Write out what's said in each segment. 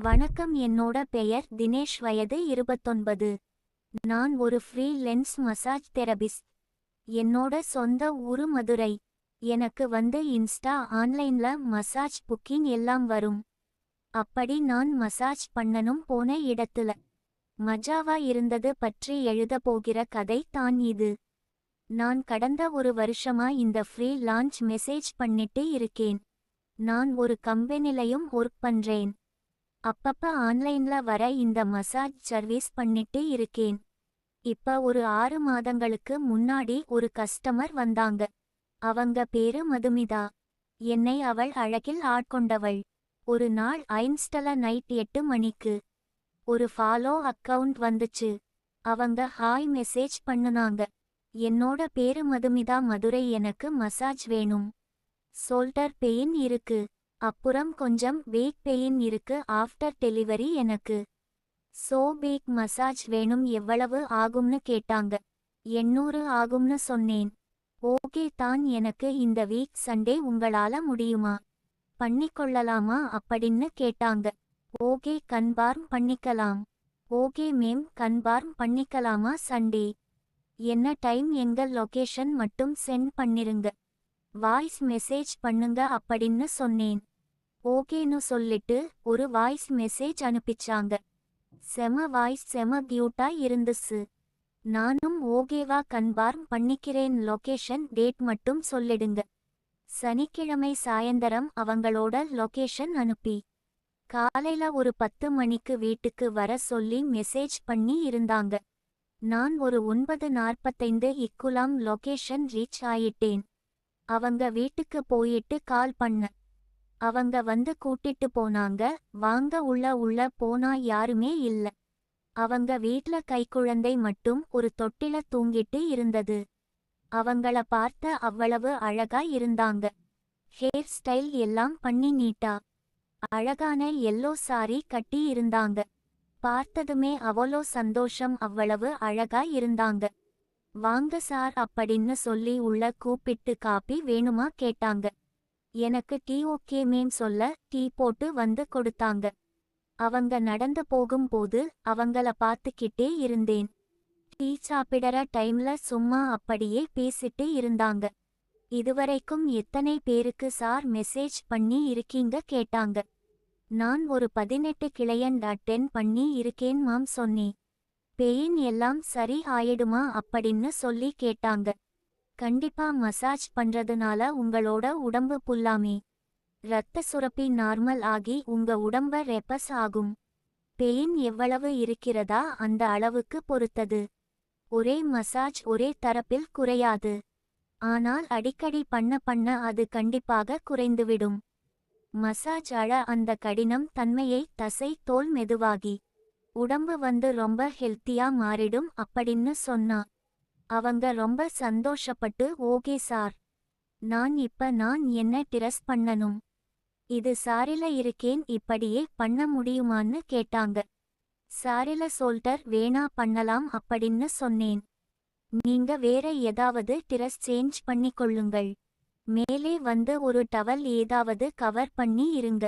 வணக்கம், என்னோட பெயர் தினேஷ். வயது 29. நான் ஒரு ஃப்ரீலென்ஸ் மசாஜ் தெரபிஸ்ட். என்னோட சொந்த ஊரு மதுரை. எனக்கு இன்ஸ்டா ஆன்லைன்ல மசாஜ் புக்கிங் எல்லாம் வரும். அப்படி நான் மசாஜ் பண்ணனும் போன இடத்துல மஜாவா இருந்தது பற்றி எழுத போகிற கதை தான் இது. நான் கடந்த ஒரு வருஷமா இந்த ஃப்ரீ லான்ச் மெசேஜ் பண்ணிட்டு இருக்கேன். நான் ஒரு கம்பெனிலையும் ஒர்க் பண்றேன். அப்பப்ப ஆன்லைன்ல வர இந்த மசாஜ் சர்வீஸ் பண்ணிட்டு இருக்கேன். இப்ப ஒரு 6 மாதங்களுக்கு முன்னாடி ஒரு கஸ்டமர் வந்தாங்க. அவங்க பேரு மதுமிதா. என்னை அவள் அழகில் ஆட்கொண்டவள். ஒரு நாள் இன்ஸ்டால நைட் 8 மணிக்கு ஒரு ஃபாலோ அக்கவுண்ட் வந்துச்சு. அவங்க ஹாய் மெசேஜ் பண்ணுனாங்க. என்னோட பேரு மதுமிதா, மதுரை. எனக்கு மசாஜ் வேணும். ஷோல்டர் பெயின் இருக்கு, அப்புறம் கொஞ்சம் பேக் பெயின் இருக்கு. ஆஃப்டர் டெலிவரி எனக்கு சோ பேக் மசாஜ் வேணும். எவ்வளவு ஆகும்னு கேட்டாங்க. 800 ஆகும்னு சொன்னேன். ஓகே தான். எனக்கு இந்த வீக் சண்டே உங்களால முடியுமா, பண்ணிக்கொள்ளலாமா அப்படின்னு கேட்டாங்க. ஓகே, கன்ஃபார்ம் பண்ணிக்கலாம். ஓகே மேம், கன்ஃபார்ம் பண்ணிக்கலாமா சண்டே? என்ன டைம், எங்க லொகேஷன் மட்டும் சென்ட் பண்ணிருங்க, வாய்ஸ் மெசேஜ் பண்ணுங்க அப்படின்னு சொன்னேன். ஓகேன்னு சொல்லிட்டு ஒரு வாய்ஸ் மெசேஜ் அனுப்பிச்சாங்க. செம வாய்ஸ், செம கியூட்டா இருந்துச்சு. நானும் ஓகேவா, கன்ஃபார்ம் பண்ணிக்கிறேன். லொகேஷன் டேட் மட்டும் சொல்லிடுங்க. சனிக்கிழமை சாயந்தரம் அவங்களோட லொகேஷன் அனுப்பி காலையில ஒரு 10 மணிக்கு வீட்டுக்கு வர சொல்லி மெசேஜ் பண்ணி இருந்தாங்க. நான் ஒரு 9:45 இக்குலாம் லொகேஷன் ரீச் ஆயிட்டேன். அவங்க வீட்டுக்கு போயிட்டு கால் பண்ண. அவங்க கூட்டிட்டு போனாங்க. வாங்க உள்ள போனா யாருமே இல்ல. அவங்க வீட்ல கைக்குழந்தை மட்டும் ஒரு தொட்டில தூங்கிட்டு இருந்தது. அவங்கள பார்த்த அவ்வளவு அழகா இருந்தாங்க. ஹேர் ஸ்டைல் எல்லாம் பண்ணி நீட்டா அழகான எல்லோ சாரி கட்டி இருந்தாங்க. பார்த்ததுமே அவ்வளோ சந்தோஷம். அவ்வளவு அழகா இருந்தாங்க. வாங்க சார் அப்படின்னு சொல்லி உள்ள கூப்பிட்டு காபி வேணுமா கேட்டாங்க. எனக்கு டீ ஓகே மேம் சொல்ல டீ போட்டு கொடுத்தாங்க. அவங்க நடந்து போகும்போது அவங்கள பார்த்துக்கிட்டே இருந்தேன். டீ சாப்பிடற டைம்ல சும்மா அப்படியே பேசிட்டு இருந்தாங்க. இதுவரைக்கும் எத்தனை பேருக்கு சார் மெசேஜ் பண்ணி இருக்கீங்க கேட்டாங்க. நான் ஒரு 18 கிளையண்ட் அட்டென்ட் பண்ணி இருக்கேன் மாம் சொன்னேன். பெயின் எல்லாம் சரி ஆயிடுமா அப்படின்னு சொல்லி கேட்டாங்க. கண்டிப்பா, மசாஜ் பண்றதுனால உங்களோட உடம்பு புல்லாமே இரத்த சுரப்பி நார்மல் ஆகி உங்க உடம்ப ரெப்பஸ் ஆகும். பெயின் எவ்வளவு இருக்கிறதா அந்த அளவுக்கு பொறுத்தது. ஒரே மசாஜ் ஒரே தரப்பில் குறையாது. ஆனால் அடிக்கடி பண்ண அது கண்டிப்பாக குறைந்துவிடும். மசாஜ் அந்த கடினம் தன்மையை தசை தோல் மெதுவாகி உடம்பு ரொம்ப ஹெல்த்தியா மாறிடும் அப்படின்னு சொன்னா. அவங்க ரொம்ப சந்தோஷப்பட்டு ஓகே சார், நான் என்ன டிரஸ் பண்ணனும், இது சாரில இருக்கேன், இப்படியே பண்ண முடியுமான்னு கேட்டாங்க. சாரில ஷோல்டர் வேணா பண்ணலாம் அப்படின்னு சொன்னேன். நீங்க வேற ஏதாவது டிரஸ் சேஞ்ச் பண்ணிக்கொள்ளுங்கள். மேலே ஒரு டவல் ஏதாவது கவர் பண்ணி இருங்க.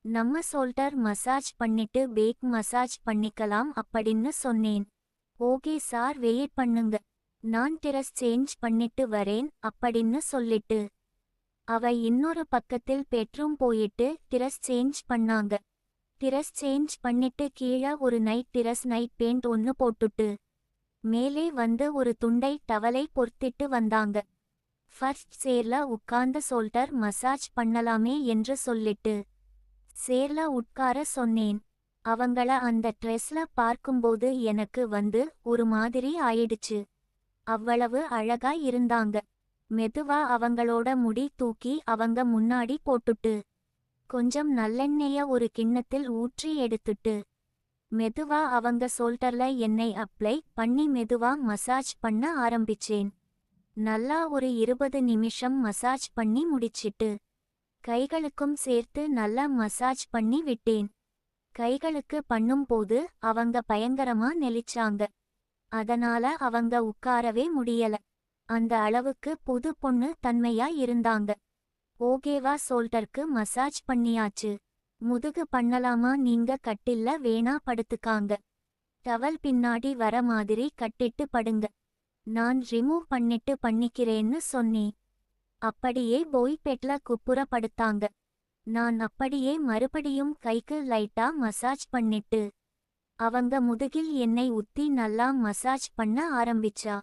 நம்ம ஷோல்டர் மசாஜ் பண்ணிட்டு பேக் மசாஜ் பண்ணிக்கலாம் அப்படின்னு சொன்னேன். ஓகே சார், வெயிட் பண்ணுங்க, நான் டிரஸ் சேஞ்ச் பண்ணிட்டு வரேன் அப்படின்னு சொல்லிட்டு அவ இன்னொரு பக்கத்தில் பெட்ரூம் போயிட்டு டிரஸ் சேஞ்ச் பண்ணாங்க. டிரஸ் சேஞ்ச் பண்ணிட்டு கீழே ஒரு நைட் டிரஸ், நைட் பேண்ட் ஒன்னு போட்டுட்டு மேலே ஒரு துண்டை டவலை பொர்த்திட்டு வந்தாங்க. ஃபர்ஸ்ட் சேர்ல உட்கார்ந்த ஷோல்டர் மசாஜ் பண்ணலாமே என்று சொல்லிட்டு சேர்ல உட்கார சொன்னேன். அவங்கள அந்த ட்ரெஸ்ல பார்க்கும்போது எனக்கு ஒரு மாதிரி ஆயிடுச்சு. அவ்வளவு அழகா இருந்தாங்க. மெதுவா அவங்களோட முடி தூக்கி அவங்க முன்னாடி போட்டுட்டு கொஞ்சம் நல்லெண்ணெய ஒரு கிண்ணத்தில் ஊற்றி எடுத்துட்டு மெதுவா அவங்க ஷோல்டர்ல எண்ணெய் அப்ளை பண்ணி மெதுவா மசாஜ் பண்ண ஆரம்பிச்சேன். நல்லா ஒரு 20 நிமிஷம் மசாஜ் பண்ணி முடிச்சிட்டு கைகளுக்கும் சேர்த்து நல்லா மசாஜ் பண்ணி விட்டேன். கைகளுக்கு பண்ணும்போது அவங்க பயங்கரமா நெளிச்சாங்க. அதனால அவங்க உட்காரவே முடியல. அந்த அளவுக்கு புது பொண்ணு தன்மையா இருந்தாங்க. ஓகேவா, ஷோல்டருக்கு மசாஜ் பண்ணியாச்சு. முதுகு பண்ணலாமா? நீங்க கட்டில்ல வேணா படுத்துக்காங்க. டவல் பின்னாடி வர மாதிரி கட்டிட்டு படுங்க. நான் ரிமூவ் பண்ணிட்டு பண்ணிக்கிறேன்னு சொன்னேன். அப்படியே போய் பெட்ல குப்புற படுத்தாங்க. நான் அப்படியே மறுபடியும் கைக்கு லைட்டா மசாஜ் பண்ணிட்டு அவங்க முதுகில் எண்ணெய் ஊத்தி நல்லா மசாஜ் பண்ண ஆரம்பிச்சா.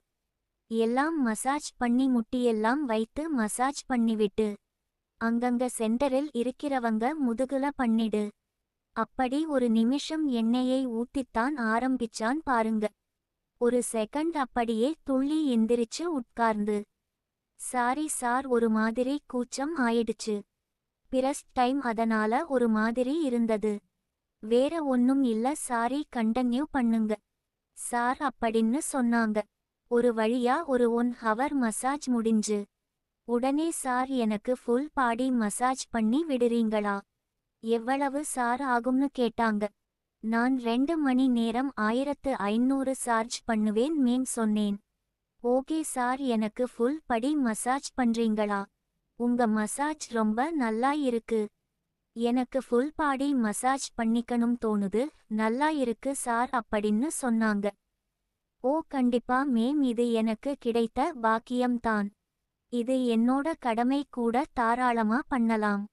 எல்லாம் மசாஜ் பண்ணி முட்டியெல்லாம் வைத்து மசாஜ் பண்ணிவிட்டு அங்கங்க சென்டரில் இருக்கிறவங்க முதுகுல பண்ணிடு. அப்படி ஒரு நிமிஷம் எண்ணெயை ஊத்தித்தான் ஆரம்பிச்சான் பாருங்க. ஒரு செகண்ட் அப்படியே துள்ளி எந்திரிச்சு உட்கார்ந்து, சாரி சார், ஒரு மாதிரி கூச்சம் ஆயிடுச்சு. பிரஸ்ட் டைம், அதனால ஒரு மாதிரி இருந்தது. வேற ஒன்னும் இல்ல சாரி, கண்டன்யூ பண்ணுங்க சார் அப்படின்னு சொன்னாங்க. ஒரு வழியா ஒரு 1 ஹவர் மசாஜ் முடிஞ்சு. உடனே சார், எனக்கு ஃபுல் பாடி மசாஜ் பண்ணி விடுறீங்களா? எவ்வளவு சார் ஆகும்னு கேட்டாங்க. நான் 2 மணி நேரம் 1500 சார்ஜ் பண்ணுவேன் மேம் சொன்னேன். ஓகே சார், எனக்கு ஃபுல் படி மசாஜ் பண்றீங்களா? உங்க மசாஜ் ரொம்ப நல்லா இருக்கு. எனக்கு ஃபுல் பாடி மசாஜ் பண்ணிக்கணும் தோணுது. நல்லா இருக்கு சார் அப்படின்னு சொன்னாங்க. ஓ கண்டிப்பா மேம், இது எனக்கு கிடைத்த பாக்கியம்தான். இது என்னோட கடமை கூட, தாராளமா பண்ணலாம்.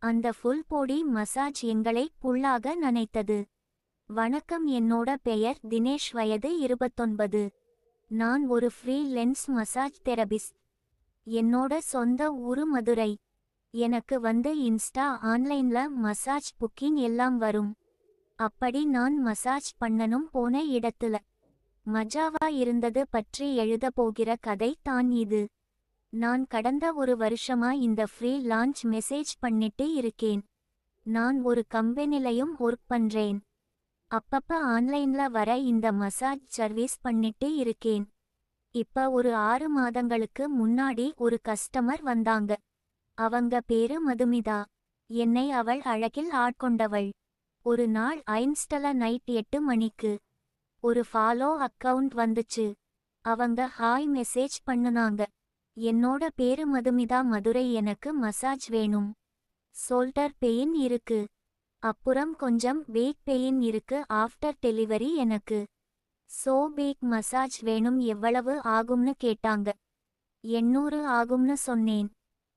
அந்த ஃபுல் பாடி மசாஜ் எங்களை புல்லாக நனைத்தது. வணக்கம், என்னோட பெயர் தினேஷ், வயது 29. நான் ஒரு ஃப்ரீ லென்ஸ் மசாஜ் தெரபிஸ்ட். என்னோட சொந்த ஊரு மதுரை. எனக்கு வந்து இன்ஸ்டா ஆன்லைன்ல மசாஜ் புக்கிங் எல்லாம் வரும். அப்படி நான் மசாஜ் பண்ணனும் போன இடத்துல மஜாவா இருந்தது பற்றி எழுத போகிற கதை தான் இது. நான் கடந்த ஒரு வருஷமா இந்த ஃப்ரீ லான்ச் மெசேஜ் பண்ணிட்டு இருக்கேன். நான் ஒரு கம்பெனிலையும் ஒர்க் பண்றேன். அப்பப்ப ஆன்லைன்ல வர இந்த மசாஜ் சர்வீஸ் பண்ணிட்டு இருக்கேன். இப்ப ஒரு 6 மாதங்களுக்கு முன்னாடி ஒரு கஸ்டமர் வந்தாங்க. அவங்க பேரு மதுமிதா. என்னை அவள் அழகில் ஆட்கொண்டவள். ஒரு நாள் ஐன்ஸ்டல நைட் 8 மணிக்கு ஒரு ஃபாலோ அக்கவுண்ட் வந்துச்சு. அவங்க ஹாய் மெசேஜ் பண்ணுனாங்க. என்னோட பேரு மதுமிதா, மதுரை, எனக்கு மசாஜ் வேணும். ஷோல்டர் பெயின் இருக்கு, அப்புறம் கொஞ்சம் பேக் பெயின் இருக்கு. ஆஃப்டர் டெலிவரி எனக்கு சோ பேக் மசாஜ் வேணும். எவ்வளவு ஆகும்னு கேட்டாங்க. 800 ஆகும்னு சொன்னேன்.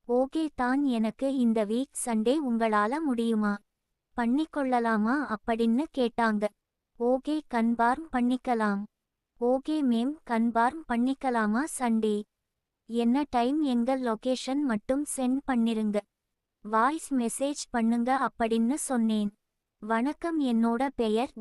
ஓகே தான், எனக்கு இந்த வீக் சண்டே உங்களால முடியுமா? பண்ணிக்கொள்ளலாமா அப்படின்னு கேட்டாங்க. ஓகே, கன்ஃபார்ம் பண்ணிக்கலாம். ஓகே மேம், கன்ஃபார்ம் பண்ணிக்கலாமா? சண்டே என்ன டைம், எங்கள் லொகேஷன் மட்டும் சென்ட் பண்ணிருங்க. வாய்ஸ் மெசேஜ் பண்ணுங்க அப்படின்னு சொன்னேன். வணக்கம், என்னோட பெயர்